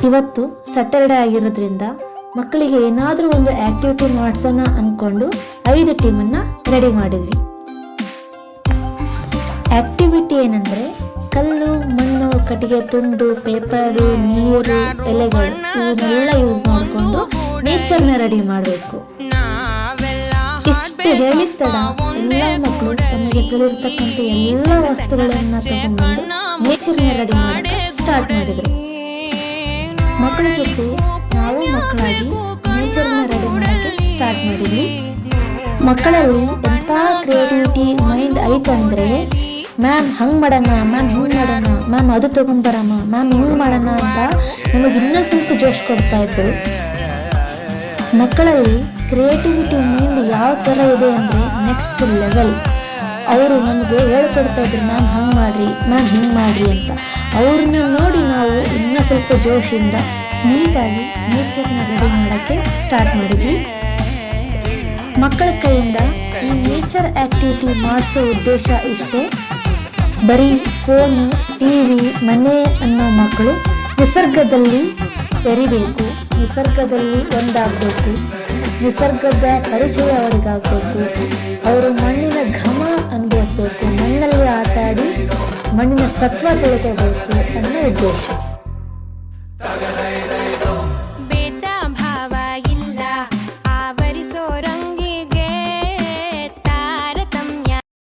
ಇವತ್ತು ಸ್ಯಾಟರ್ಡೆ ಆಗಿರೋದ್ರಿಂದ ಮಕ್ಕಳಿಗೆ ಏನಾದರೂ ಒಂದು ಆಕ್ಟಿವಿಟಿ ಮಾಡಿಸೋಣ ಅಂದ್ಕೊಂಡು 5 ಟೀಮನ್ನು ರೆಡಿ ಮಾಡಿದ್ವಿ. ಆಕ್ಟಿವಿಟಿ ಏನಂದರೆ ಕಲ್ಲು, ಮಣ್ಣು, ಕಟ್ಟಿಗೆ ತುಂಡು, ಪೇಪರು, ನೀರು, ಎಲೆಗಳು ಇವನ್ನೆಲ್ಲ ಯೂಸ್ ಮಾಡಿಕೊಂಡು ನೇಚರ್ನ ರೆಡಿ ಮಾಡಬೇಕು. ಇಷ್ಟು ಹೇಳಿದ ತಡ ಎಲ್ಲ ಮಕ್ಕಳು ತಮಗೆ ತಿಳಿರ್ತಕ್ಕಂಥ ಎಲ್ಲ ವಸ್ತುಗಳನ್ನು ತಗೊಂಡ್ಬಂದು ನೇಚರ್ನ ರೆಡಿ ಮಾಡಕ್ಕೆ ಸ್ಟಾರ್ಟ್ ಮಾಡಿದರು. ಮಕ್ಕಳ ಜೊತೆ ನಾವು ಮಕ್ಕಳಾಗಿ ನೇಚರ್ನ ರೆಡಿ ಮಾಡೋಕ್ಕೆ ಸ್ಟಾರ್ಟ್ ಮಾಡಿದ್ವಿ. ಮಕ್ಕಳಲ್ಲಿ ಎಂಥ ಕ್ರಿಯೇಟಿವಿಟಿ ಮೈಂಡ್ ಐತಂದರೆ, ಮ್ಯಾಮ್ ಹಂಗೆ ಮಾಡೋಣ, ಮ್ಯಾಮ್ ಹಿಂಗೆ ಮಾಡೋಣ, ಮ್ಯಾಮ್ ಅದು ತೊಗೊಂಬರಮ್ಮ, ಮ್ಯಾಮ್ ಹಿಂಗೆ ಮಾಡೋಣ ಅಂತ ನಮಗೆ ಇನ್ನೂ ಸ್ವಲ್ಪ ಜೋಶ್ ಕೊಡ್ತಾ ಇದ್ರು. ಮಕ್ಕಳಲ್ಲಿ ಕ್ರಿಯೇಟಿವಿಟಿ ಮೈಂಡ್ ಯಾವ ಥರ ಇದೆ ಅಂದರೆ ನೆಕ್ಸ್ಟ್ ಲೆವೆಲ್. ಅವರು ನಮಗೆ ಹೇಳ್ಕೊಡ್ತಾ ಇದ್ರು, ಮ್ಯಾಮ್ ಹಂಗೆ ಮಾಡಿರಿ, ಮ್ಯಾಮ್ ಹಿಂಗೆ ಮಾಡಿರಿ ಅಂತ. ಅವ್ರನ್ನ ನೋಡಿ ನಾವು ಇನ್ನೂ ಸ್ವಲ್ಪ ಜೋಶಿಂದ ನೀಟಾಗಿ ನೇಚರ್ನ ರೆಡಿ ಮಾಡೋಕ್ಕೆ ಸ್ಟಾರ್ಟ್ ಮಾಡಿದ್ವಿ. ಮಕ್ಕಳ ಕೈಯಿಂದ ಈ ನೇಚರ್ ಆ್ಯಕ್ಟಿವಿಟಿ ಮಾಡಿಸೋ ಉದ್ದೇಶ ಇಷ್ಟೇ. ಬರೀ ಫೋನು, ಟಿವಿ, ಮನೆ ಅನ್ನೋ ಮಕ್ಕಳು ನಿಸರ್ಗದಲ್ಲಿ ಬೆರಿಬೇಕು, ನಿಸರ್ಗದಲ್ಲಿ ಒಂದಾಗಬೇಕು, ನಿಸರ್ಗದ ಪರಿಚಯ ಅವರಿಗಾಗಬೇಕು, ಅವರು ಮಣ್ಣಿನ ಘಮ ಅನುಭವಿಸ್ಬೇಕು, ಮಣ್ಣಲ್ಲಿ ಆಟ ಆಡಿ ಮಣ್ಣಿನ ಸತ್ವ ತಿಳ್ಕೋಬೇಕು ಅನ್ನೋ ಉದ್ದೇಶ.